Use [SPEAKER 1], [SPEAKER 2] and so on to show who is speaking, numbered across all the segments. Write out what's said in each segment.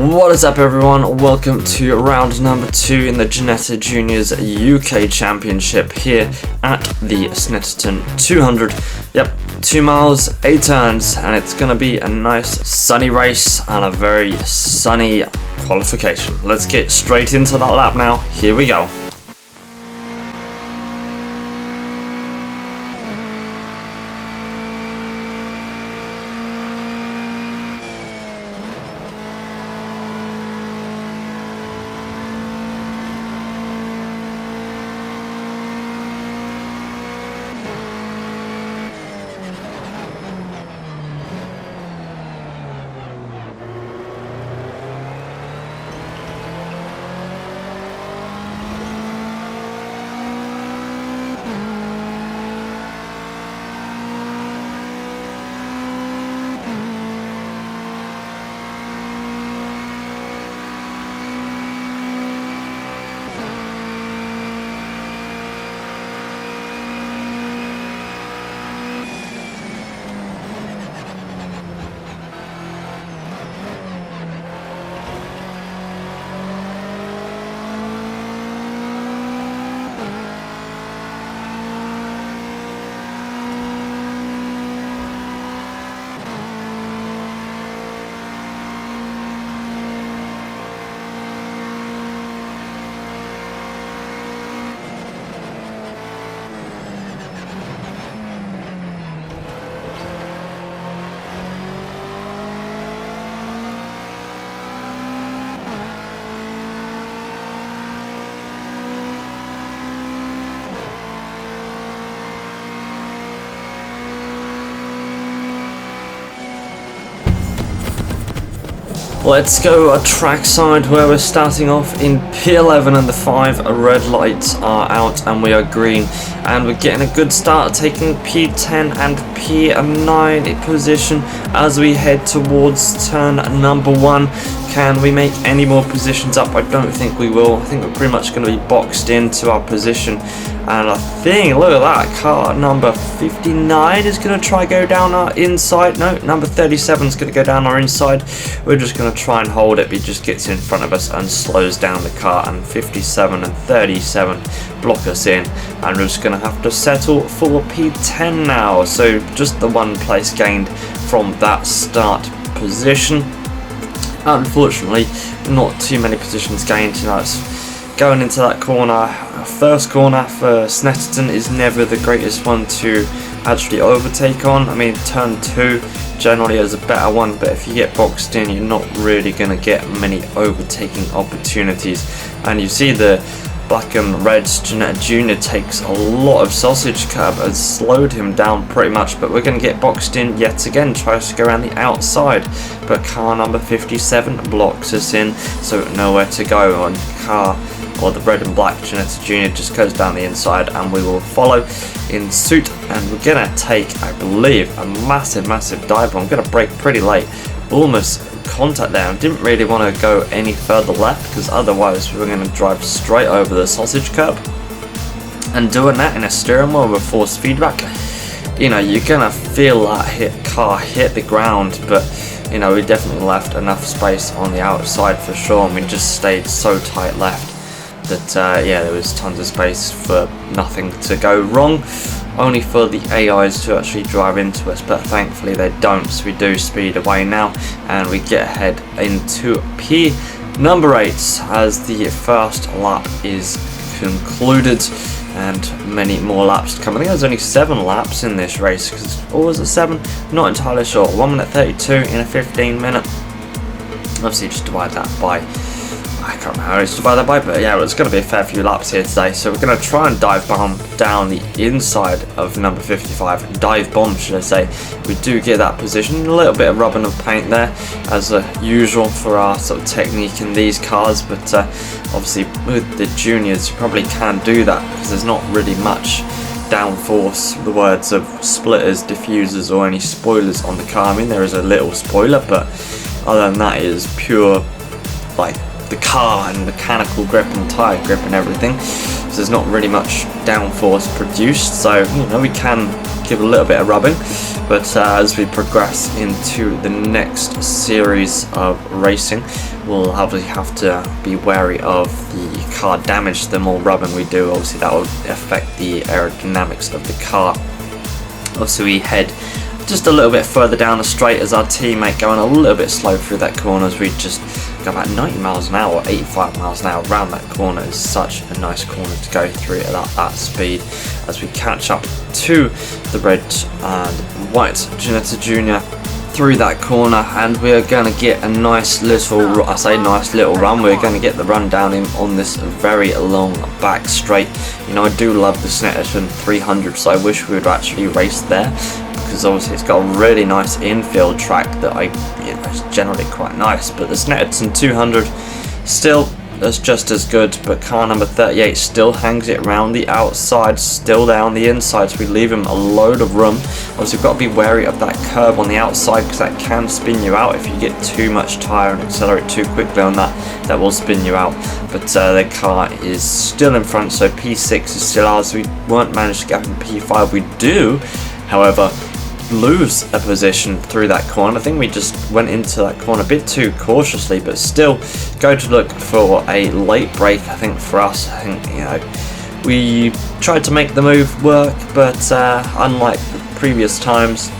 [SPEAKER 1] What is up everyone, welcome to round number 2 in the Janetta Juniors UK Championship here at the Snetterton 200. Yep, 2 miles, 8 turns, and it's going to be a nice sunny race and a very sunny qualification. Let's get straight into that lap now, here we go. Let's go a trackside where we're starting off in P11 and the 5 red lights are out and we are green, and we're getting a good start taking P10 and P9 position as we head towards turn number 1. Can we make any more positions up? I don't think we will. I think we're pretty much going to be boxed into our position, and I think, look at that, car number 59 is going to try go down our inside. No, number 37 is going to go down our inside. We're just going to try and hold it. It just gets in front of us and slows down the car, and 57 and 37 block us in, and we're just going to have to settle for P10 now. So just the 1 place gained from that start position. Unfortunately, not too many positions gained. You know, it's going into that corner. First corner for Snetterton is never the greatest one to actually overtake on. I mean, turn 2 generally is a better one, but if you get boxed in, you're not really going to get many overtaking opportunities. And you see the black and red Janetta Junior takes a lot of sausage curb, has slowed him down pretty much, but we're going to get boxed in yet again. Tries to go around the outside, but car number 57 blocks us in, so nowhere to go. And car, or the red and black Janetta Junior, just goes down the inside, and we will follow in suit, and we're going to take, I believe, a massive dive. I'm going to brake pretty late, almost contact there. I didn't really want to go any further left because otherwise we were going to drive straight over the sausage curb, and doing that in a steering wheel with force feedback, you know, you're going to feel that car hit the ground. But you know, we definitely left enough space on the outside for sure, and we just stayed so tight left that yeah, there was tons of space for nothing to go wrong, only for the AIs to actually drive into us, but thankfully they don't, so we do speed away now, and we get ahead into P number 8 as the first lap is concluded, and many more laps to come. I think there's only 7 laps in this race, or was it 7? Not entirely sure. 1 minute 32 in a 15 minute. Obviously just divide that by, I can't remember how it's divided by, but yeah, it's going to be a fair few laps here today. So we're going to try and dive bomb down the inside of number 55. Dive bomb, should I say. We do get that position. A little bit of rubbing of paint there, as usual for our sort of technique in these cars. But obviously with the juniors, you probably can't do that because there's not really much downforce, the words of splitters, diffusers, or any spoilers on the car. I mean, there is a little spoiler, but other than that, it is pure, like, the car and mechanical grip and tyre grip and everything. So there's not really much downforce produced, so you know, we can give a little bit of rubbing. But as we progress into the next series of racing, we'll obviously have to be wary of the car damage. The more rubbing we do, obviously that will affect the aerodynamics of the car. Obviously we head just a little bit further down the straight as our teammate going a little bit slow through that corner, as we just go about 90 miles an hour, 85 miles an hour around that corner. Is such a nice corner to go through at that speed, as we catch up to the red and white Snetterton Jr. through that corner, and we're going to get a nice little, I say nice little run, we're going to get the run down in on this very long back straight. You know, I do love the Snetterton 300, so I wish we would actually race there, because obviously it's got a really nice infield track that is generally quite nice. But the Snetterton 200 still is just as good, but car number 38 still hangs it around the outside, still there on the inside, so we leave him a load of room. Obviously we've got to be wary of that curb on the outside, because that can spin you out if you get too much tyre and accelerate too quickly on that. That will spin you out. But the car is still in front, so P6 is still ours. We won't manage to get up in P5. We do, however, lose a position through that corner. I think we just went into that corner a bit too cautiously, but still go to look for a late break. I think for us, I think, you know, we tried to make the move work, but unlike the previous times,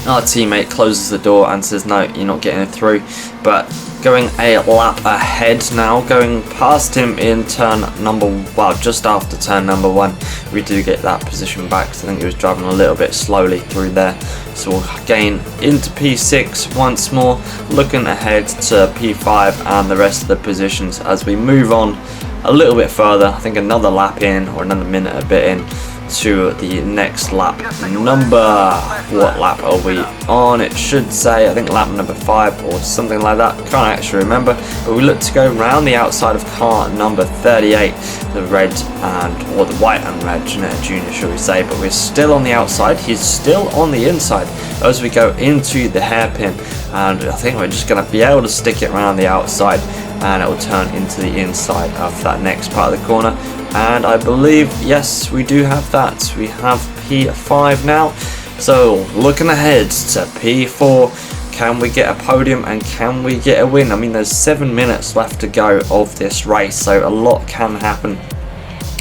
[SPEAKER 1] our teammate closes the door and says no, you're not getting it through. But going a lap ahead now, going past him in turn number, well, just after turn number 1, we do get that position back, because I think he was driving a little bit slowly through there. So we'll gain into P6 once more, looking ahead to P5 and the rest of the positions as we move on a little bit further. I think another lap in, or another minute a bit in, to the next lap number, what lap are we on? It should say, I think lap number 5 or something like that, can't actually remember. But we look to go round the outside of car number 38, the red and, or the white and red Snetterton Jr. shall we say, but we're still on the outside, he's still on the inside as we go into the hairpin, and I think we're just going to be able to stick it around the outside, and it will turn into the inside of that next part of the corner. And I believe, yes, we do have that. We have P5 now. So looking ahead to P4, can we get a podium and can we get a win? I mean, there's 7 minutes left to go of this race, so a lot can happen.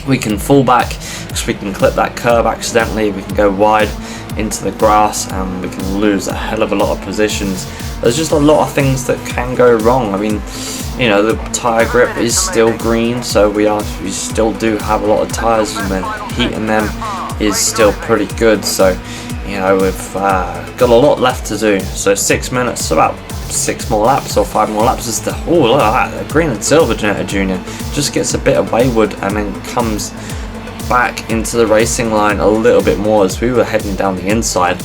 [SPEAKER 1] We can fall back, because we can clip that curb accidentally, we can go wide into the grass, and we can lose a hell of a lot of positions. There's just a lot of things that can go wrong. I mean, you know, the tyre grip is still green, so we still do have a lot of tyres, and the heat in them is still pretty good. So, you know, we've got a lot left to do. So 6 minutes, about 6 more laps or 5 more laps is the, oh, look at that, the green and silver Snetterton Jr. just gets a bit of wayward and then comes back into the racing line a little bit more as we were heading down the inside.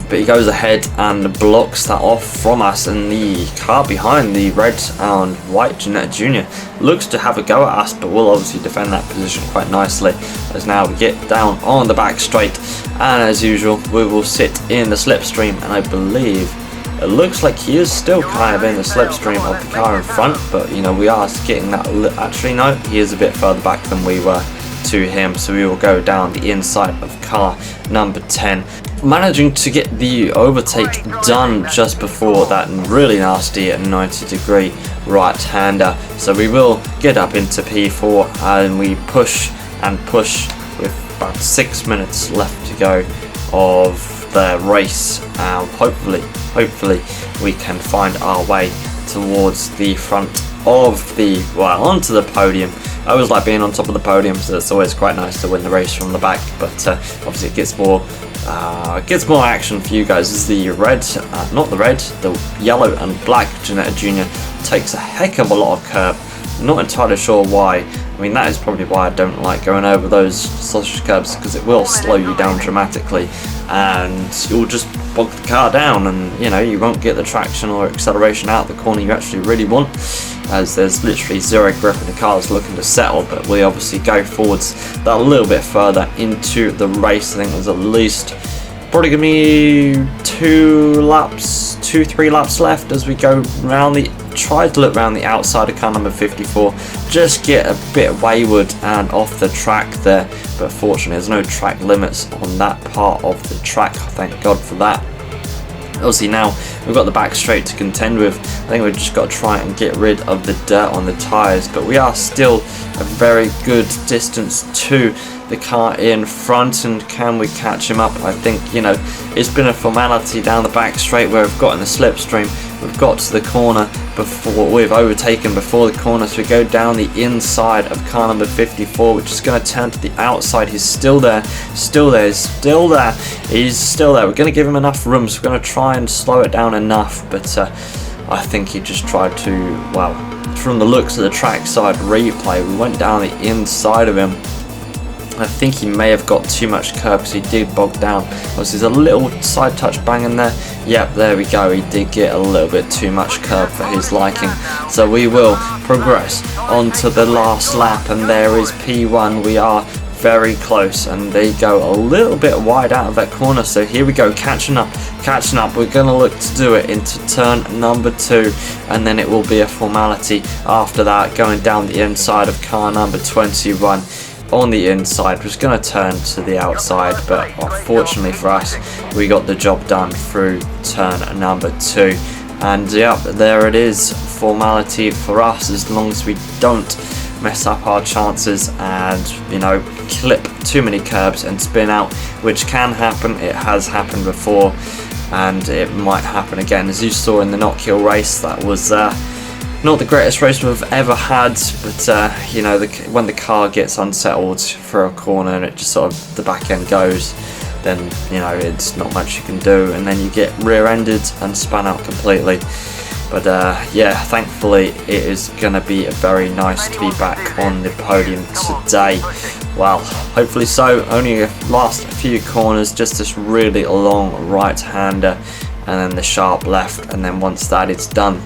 [SPEAKER 1] But he goes ahead and blocks that off from us, and the car behind, the red and white Snetterton Jr. looks to have a go at us, but we'll obviously defend that position quite nicely, as now we get down on the back straight, and as usual we will sit in the slipstream, and I believe it looks like he is still kind of in the slipstream of the car in front, but you know, we are getting that, actually no, he is a bit further back than we were to him, so we will go down the inside of car number 10, managing to get the overtake done just before that really nasty 90-degree right-hander. So we will get up into P4, and we push and push with about 6 minutes left to go of the race. Hopefully we can find our way towards the front of the, well, onto the podium. I always like being on top of the podium, so it's always quite nice to win the race from the back, but obviously it gets more action for you guys as the red, not the red, the yellow and black Snetterton Jr. takes a heck of a lot of curb. Not entirely sure why. I mean, that is probably why I don't like going over those sausage curbs, because it will slow you down dramatically and you'll just bog the car down, and you know, you won't get the traction or acceleration out of the corner you actually really want, as there's literally zero grip and the car is looking to settle. But we obviously go forwards that a little bit further into the race. I think there's at least probably gonna be 3 laps left as we go round the, try to look around the outside of car number 54, just get a bit wayward and off the track there, but fortunately there's no track limits on that part of the track, thank God for that. Obviously now we've got the back straight to contend with. I think we've just got to try and get rid of the dirt on the tyres, but we are still a very good distance to the car in front, and can we catch him up? I think, you know, it's been a formality down the back straight where we've gotten the slipstream, we've got to the corner before we've overtaken before the corner, so we go down the inside of car number 54, which is going to turn to the outside. He's still there, still there, still there, he's still there. We're going to give him enough room, so we're going to try and slow it down enough, but I think he just tried to, well, from the looks of the trackside replay, we went down the inside of him. I think he may have got too much curb because he did bog down. Obviously there's a little side touch bang in there. Yep, there we go, he did get a little bit too much curb for his liking. So we will progress on to the last lap, and there is P1. We are very close, and they go a little bit wide out of that corner, so here we go, catching up. We're going to look to do it into turn number 2, and then it will be a formality after that, going down the inside of car number 21 on the inside. Was going to turn to the outside, but unfortunately for us, we got the job done through turn number 2, and yeah, there it is, formality for us, as long as we don't mess up our chances and, you know, clip too many curbs and spin out, which can happen. It has happened before, and it might happen again. As you saw in the Not Kill race, that was not the greatest race we've ever had, but you know, when the car gets unsettled for a corner and it just sort of, the back end goes, then, you know, it's not much you can do, and then you get rear-ended and spun out completely. But yeah, thankfully it is going to be very nice to be back on the podium today. Well, hopefully so. Only last few corners, just this really long right-hander and then the sharp left, and then once that is done,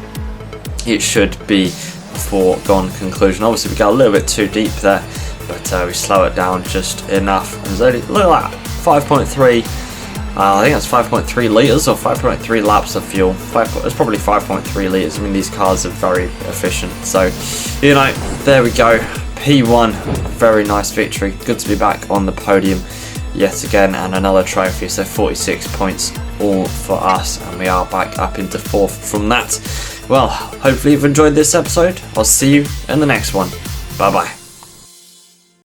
[SPEAKER 1] it should be a foregone conclusion. Obviously we got a little bit too deep there, but we slow it down just enough. And there's only, look at that, 5.3. I think that's 5.3 litres or 5.3 laps of fuel. It's probably 5.3 litres. I mean, these cars are very efficient. So, you know, there we go. P1, very nice victory. Good to be back on the podium yet again, and another trophy. So 46 points all for us, and we are back up into 4th from that. Well, hopefully you've enjoyed this episode. I'll see you in the next one. Bye bye.